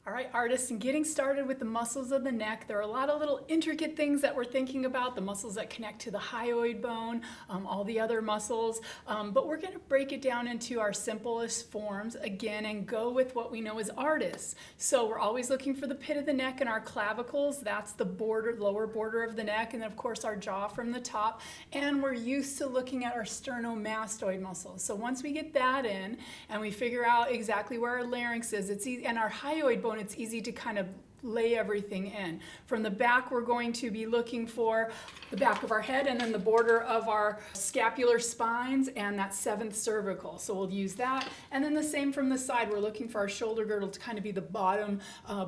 All right, artists, and getting started with the muscles of the neck, there are a lot of little intricate things that we're thinking about, the muscles that connect to the hyoid bone, all the other muscles, but we're going to break it down into our simplest forms again and go with what we know as artists. So we're always looking for the pit of the neck and our clavicles, that's the border, lower border of the neck, and then of course our jaw from the top, and we're used to looking at our sternomastoid muscles. So once we get that in and we figure out exactly where our larynx is, it's easy, and our hyoid bone, it's easy to kind of lay everything in. From the back, we're going to be looking for the back of our head and then the border of our scapular spines and that seventh cervical. So we'll use that. And then the same from the side, we're looking for our shoulder girdle to kind of be the bottom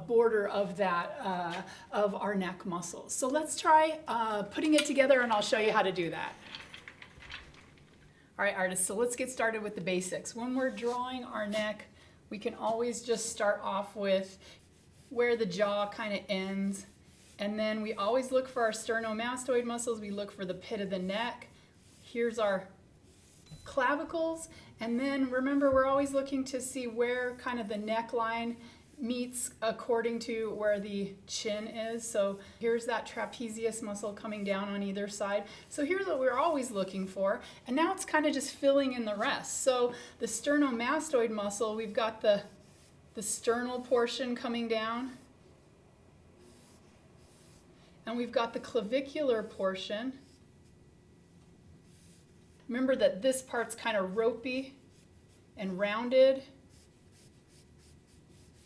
border of that, of our neck muscles. So let's try putting it together and I'll show you how to do that. All right, artists, so let's get started with the basics. When we're drawing our neck, we can always just start off with where the jaw kind of ends. And then we always look for our sternomastoid muscles. We look for the pit of the neck. Here's our clavicles. And then remember, we're always looking to see where kind of the neckline meets according to where the chin is. So here's that trapezius muscle coming down on either side. So here's what we're always looking for. And now it's kind of just filling in the rest. So the sternomastoid muscle, we've got the sternal portion coming down. And we've got the clavicular portion. Remember that this part's kind of ropey and rounded.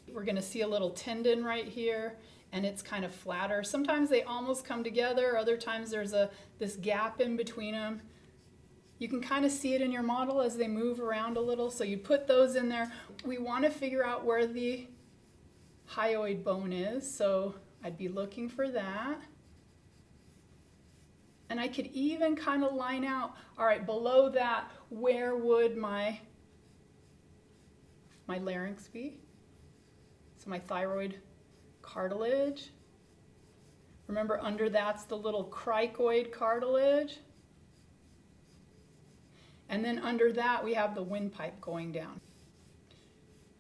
We're going to see a little tendon right here, and it's kind of flatter. Sometimes they almost come together. Other times there's this gap in between them. You can kind of see it in your model as they move around a little. So you put those in there. We want to figure out where the hyoid bone is. So I'd be looking for that. And I could even kind of line out, all right, below that, where would my larynx be? So my thyroid cartilage. Remember, under that's the little cricoid cartilage. And then under that, we have the windpipe going down.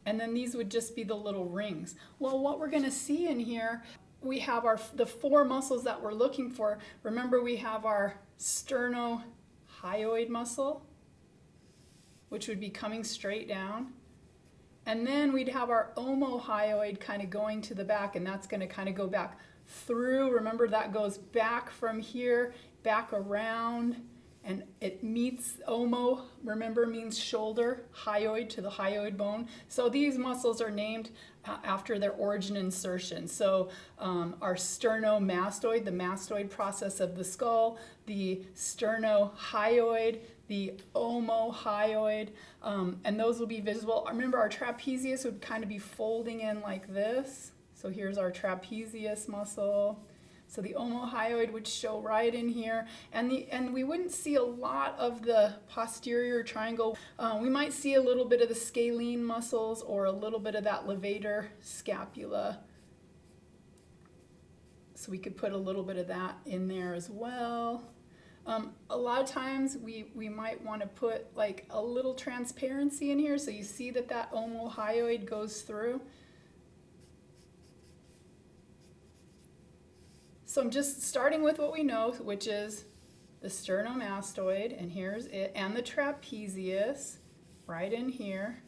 And then these would just be the little rings. Well, what we're going to see in here, we have the four muscles that we're looking for. Remember, we have our sternohyoid muscle, which would be coming straight down. And then we'd have our omohyoid kind of going to the back, and that's going to kind of go back through. Remember, that goes back from here, back around, and it meets omo, remember, means shoulder, hyoid to the hyoid bone. So these muscles are named after their origin insertion. So our sternomastoid, the mastoid process of the skull, the sternohyoid, the omohyoid, and those will be visible. Remember, our trapezius would kind of be folding in like this. So here's our trapezius muscle. So the omohyoid would show right in here, and we wouldn't see a lot of the posterior triangle. We might see a little bit of the scalene muscles or a little bit of that levator scapula. So we could put a little bit of that in there as well. A lot of times we might want to put like a little transparency in here so you see that that omohyoid goes through. So I'm just starting with what we know, which is the sternomastoid, and here's it, and the trapezius right in here,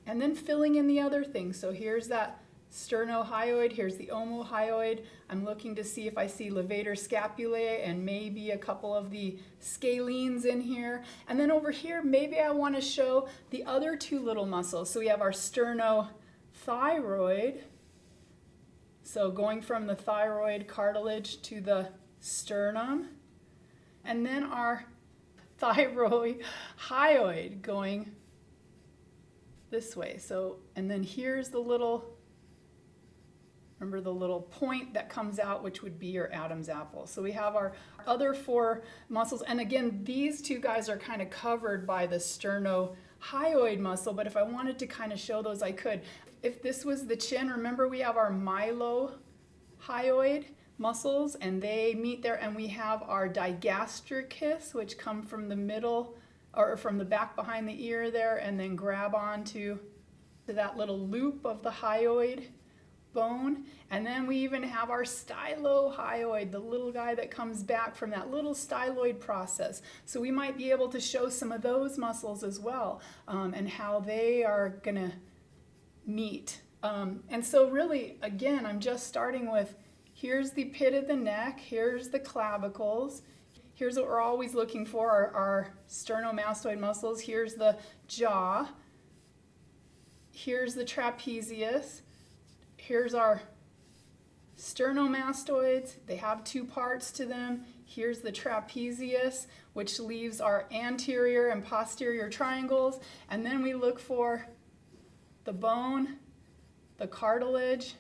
and then filling in the other things. So here's that sternohyoid, here's the omohyoid. I'm looking to see if I see levator scapulae and maybe a couple of the scalenes in here. And then over here, maybe I want to show the other two little muscles. So we have our sternothyroid. So going from the thyroid cartilage to the sternum, and then our thyrohyoid going this way. So, and then here's the little, remember the little point that comes out, which would be your Adam's apple. So we have our other four muscles, and again, these two guys are kind of covered by the sternohyoid muscle, but if I wanted to kind of show those, I could. If this was the chin, remember we have our mylohyoid muscles, and they meet there, and we have our digastricus, which come from the middle, or from the back behind the ear there, and then grab onto to that little loop of the hyoid bone. And then we even have our stylohyoid, the little guy that comes back from that little styloid process. So we might be able to show some of those muscles as well, and how they are gonna meet. And so really, again, I'm just starting with, here's the pit of the neck, here's the clavicles, here's what we're always looking for, our sternomastoid muscles, here's the jaw, here's the trapezius, here's our sternomastoids. They have two parts to them. Here's the trapezius, which leaves our anterior and posterior triangles. And then we look for the bone, the cartilage.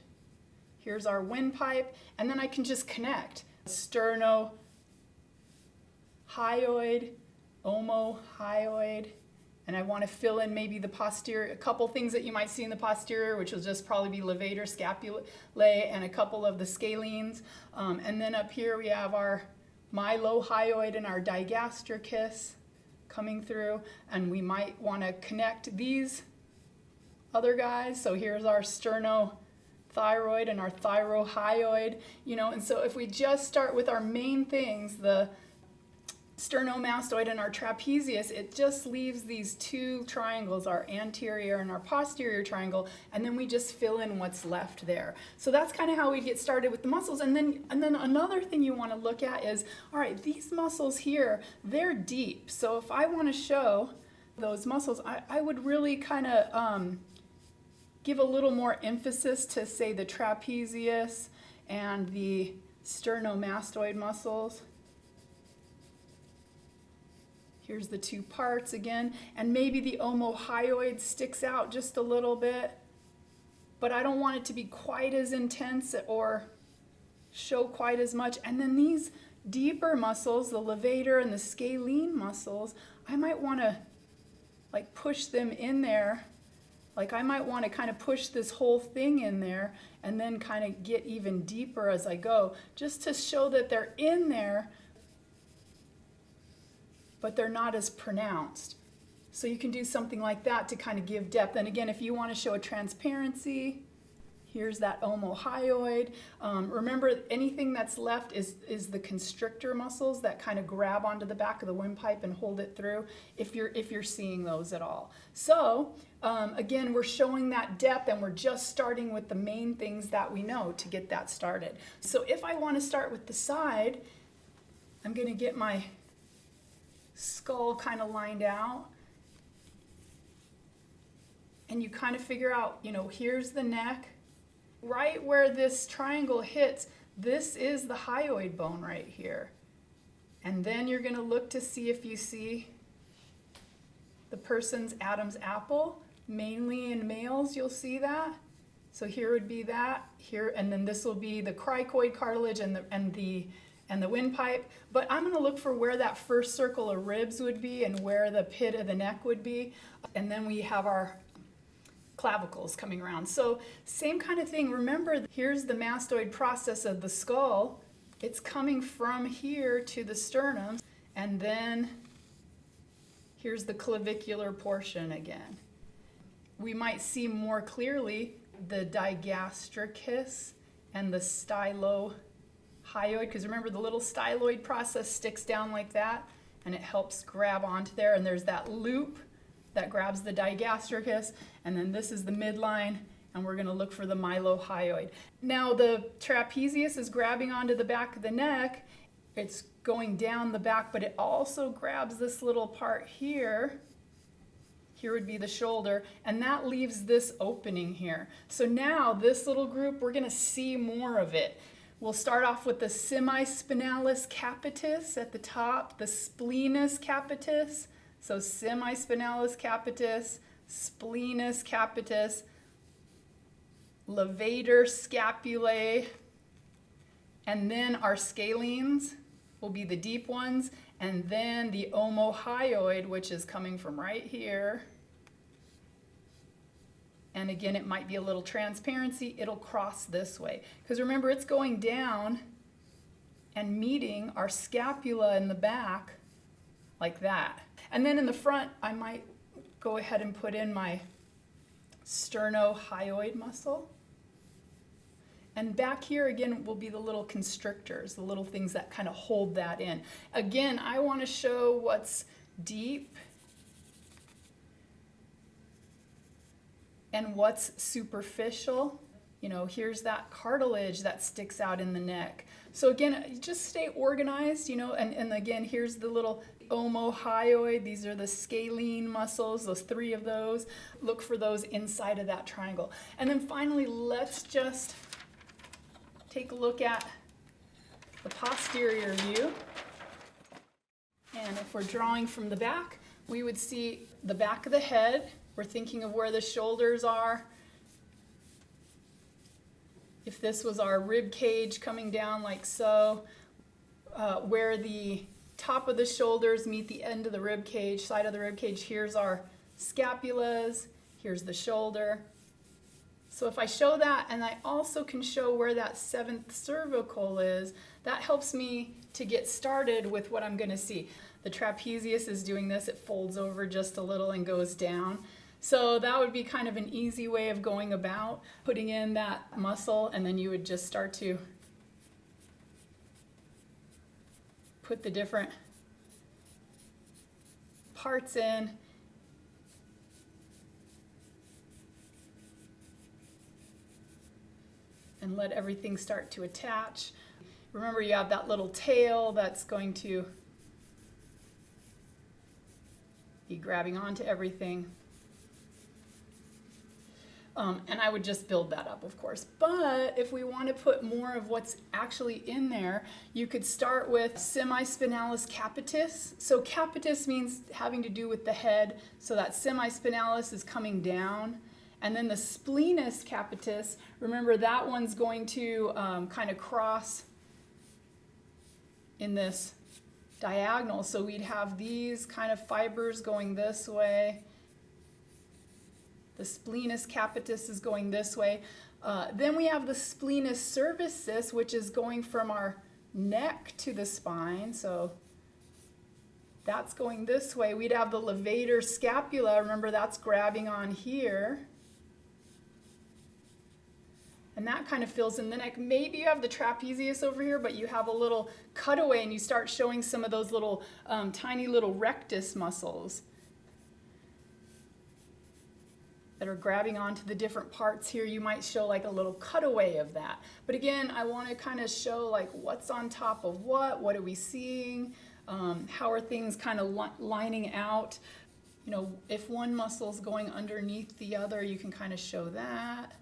Here's our windpipe. And then I can just connect sternohyoid, omohyoid, and I want to fill in maybe the posterior, a couple things that you might see in the posterior, which will just probably be levator, scapulae, and a couple of the scalenes. And then up here we have our mylohyoid and our digastricus coming through, and we might want to connect these other guys. So here's our sternothyroid and our thyrohyoid, and so if we just start with our main things, the sternomastoid and our trapezius, it just leaves these two triangles, our anterior and our posterior triangle, and then we just fill in what's left there. So that's kind of how we get started with the muscles. And then another thing you want to look at is, all right, these muscles here, they're deep. So if I want to show those muscles, I would really kind of give a little more emphasis to, say, the trapezius and the sternomastoid muscles. Here's the two parts again, and maybe the omohyoid sticks out just a little bit, but I don't want it to be quite as intense or show quite as much. And then these deeper muscles, the levator and the scalene muscles, I might want to like push them in there. Like I might want to kind of push this whole thing in there and then kind of get even deeper as I go, just to show that they're in there, but they're not as pronounced. So you can do something like that to kind of give depth. And again, if you want to show a transparency, here's that omohyoid. Remember, anything that's left is the constrictor muscles that kind of grab onto the back of the windpipe and hold it through, if you're seeing those at all. So again, we're showing that depth, and we're just starting with the main things that we know to get that started. So if I want to start with the side, I'm going to get my skull kind of lined out, and you kind of figure out, here's the neck. Right where this triangle hits, this is the hyoid bone right here. And then you're going to look to see if you see the person's Adam's apple. Mainly in males, you'll see that. So here would be that here, and then this will be the cricoid cartilage and the windpipe. But I'm going to look for where that first circle of ribs would be and where the pit of the neck would be. And then we have our clavicles coming around. So same kind of thing. Remember, here's the mastoid process of the skull. It's coming from here to the sternum, and then here's the clavicular portion again. We might see more clearly the digastricus and the stylohyoid, because remember, the little styloid process sticks down like that, and it helps grab onto there, and there's that loop that grabs the digastricus, and then this is the midline, and we're going to look for the mylohyoid. Now the trapezius is grabbing onto the back of the neck. It's going down the back, but it also grabs this little part here. Here would be the shoulder, and that leaves this opening here. So now this little group, we're going to see more of it. We'll start off with the semispinalis capitis at the top, the splenius capitis. So semispinalis capitis, splenius capitis, levator scapulae, and then our scalenes will be the deep ones, and then the omohyoid, which is coming from right here. And again, it might be a little transparency. It'll cross this way, because remember, it's going down and meeting our scapula in the back like that. And then in the front, I might go ahead and put in my sternohyoid muscle. And back here again will be the little constrictors, the little things that kind of hold that in. Again, I want to show what's deep and what's superficial. You know, here's that cartilage that sticks out in the neck. So again, just stay organized, you know, and again, here's the little omohyoid. These are the scalene muscles, those 3 of those. Look for those inside of that triangle. And then finally, let's just take a look at the posterior view. And if we're drawing from the back, we would see the back of the head. We're thinking of where the shoulders are. If this was our rib cage coming down like so, where the top of the shoulders meet the end of the rib cage, side of the rib cage, here's our scapulas, here's the shoulder. So if I show that, and I also can show where that 7th cervical is, that helps me to get started with what I'm going to see. The trapezius is doing this, it folds over just a little and goes down. So that would be kind of an easy way of going about putting in that muscle, and then you would just start to put the different parts in. And let everything start to attach. Remember, you have that little tail that's going to be grabbing onto everything. And I would just build that up, of course. But if we want to put more of what's actually in there, you could start with semispinalis capitis. So capitis means having to do with the head. So that semispinalis is coming down. And then the splenius capitis, remember that one's going to kind of cross in this diagonal. So we'd have these kind of fibers going this way. The splenius capitis is going this way. Then we have the splenius cervicis, which is going from our neck to the spine. So that's going this way. We'd have the levator scapula. Remember, that's grabbing on here. And that kind of fills in the neck. Maybe you have the trapezius over here, but you have a little cutaway and you start showing some of those little tiny little rectus muscles that are grabbing onto the different parts here. You might show like a little cutaway of that. But again, I want to kind of show like what's on top of what are we seeing, how are things kind of lining out. You know, if one muscle's going underneath the other, you can kind of show that.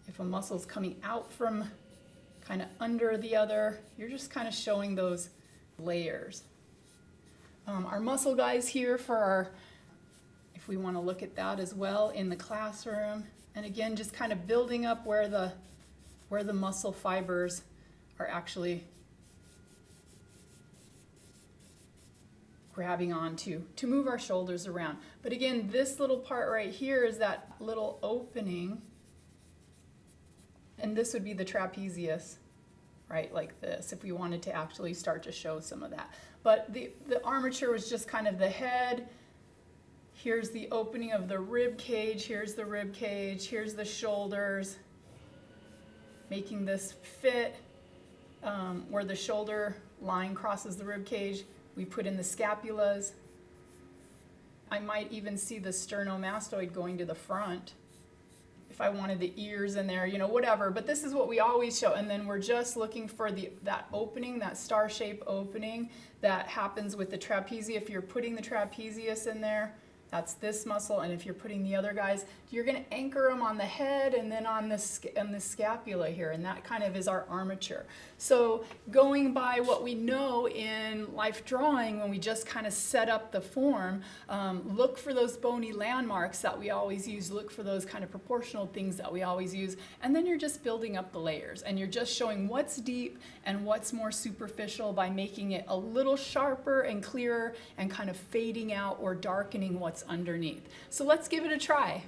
If a muscle's coming out from kind of under the other, you're just kind of showing those layers. Our muscle guys here for our, if we want to look at that as well in the classroom. And again, just kind of building up where the muscle fibers are actually grabbing onto to move our shoulders around. But again, this little part right here is that little opening. And this would be the trapezius, right, like this, if we wanted to actually start to show some of that. But the armature was just kind of the head. Here's the opening of the rib cage. Here's the rib cage. Here's the shoulders. Making this fit where the shoulder line crosses the rib cage. We put in the scapulas. I might even see the sternomastoid going to the front. If I wanted the ears in there, you know, whatever. But this is what we always show. And then we're just looking for that opening, that star-shaped opening that happens with the trapezia. If you're putting the trapezius in there, that's this muscle. And if you're putting the other guys, you're going to anchor them on the head and then on the scapula here. And that kind of is our armature. So going by what we know in life drawing, when we just kind of set up the form, look for those bony landmarks that we always use. Look for those kind of proportional things that we always use. And then you're just building up the layers. And you're just showing what's deep and what's more superficial by making it a little sharper and clearer and kind of fading out or darkening what's underneath. So let's give it a try.